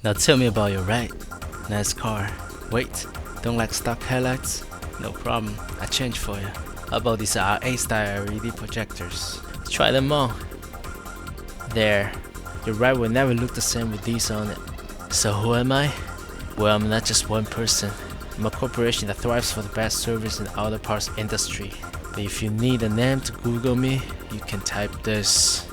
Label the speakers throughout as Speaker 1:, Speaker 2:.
Speaker 1: Now tell me about your ride. Nice car. Wait, don't like stock headlights? No problem, I change for you. How about these RA style LED projectors? Try them on. There, your ride will never look the same with these on it. So who am I? Well, I'm not just one person. I'm a corporation that thrives for the best service in the auto parts industry. But if you need a name to Google me, you can type this.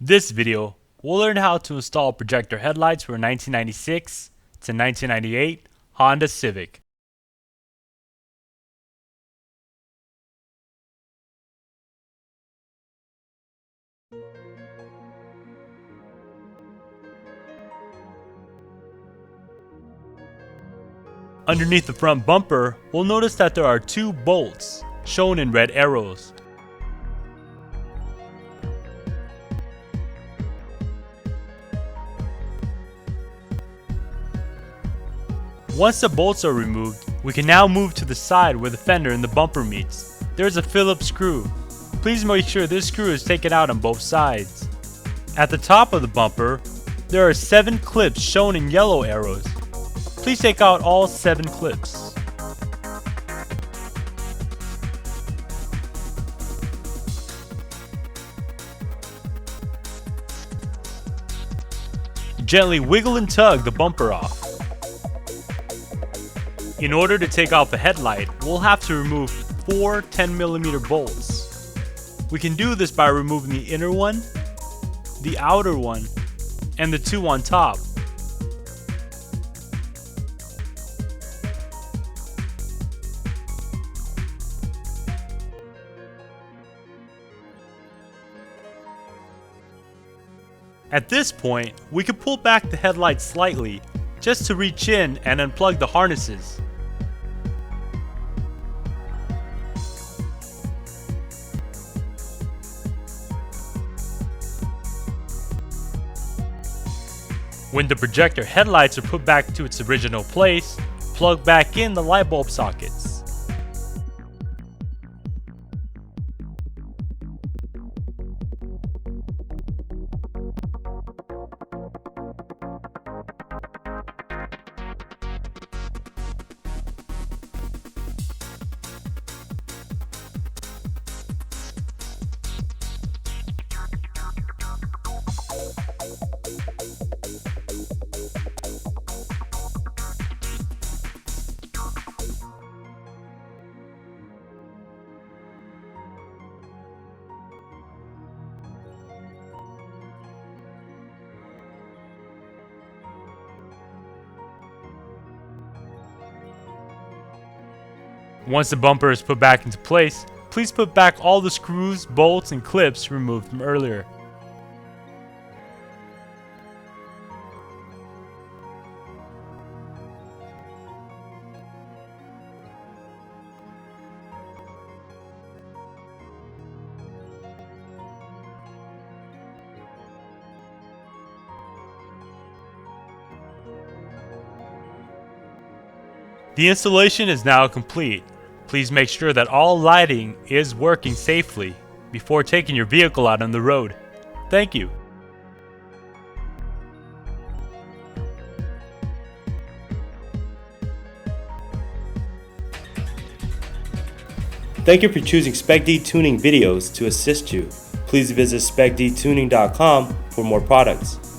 Speaker 2: This video, we'll learn how to install projector headlights for a 1996 to 1998 Honda Civic. Underneath the front bumper, we'll notice that there are two bolts, shown in red arrows. Once the bolts are removed, we can now move to the side where the fender and the bumper meets. There's a Phillips screw. Please make sure this screw is taken out on both sides. At the top of the bumper, there are 7 clips shown in yellow arrows. Please take out all 7 clips. Gently wiggle and tug the bumper off. In order to take out the headlight, we'll have to remove 4 10mm bolts. We can do this by removing the inner one, the outer one, and the 2 on top. At this point, we can pull back the headlight slightly, just to reach in and unplug the harnesses. When the projector headlights are put back to its original place, plug back in the light bulb sockets. Once the bumper is put back into place, please put back all the screws, bolts, and clips removed from earlier. The installation is now complete. Please make sure that all lighting is working safely before taking your vehicle out on the road. Thank you.
Speaker 3: Thank you for choosing Specdtuning videos to assist you. Please visit specdtuning.com for more products.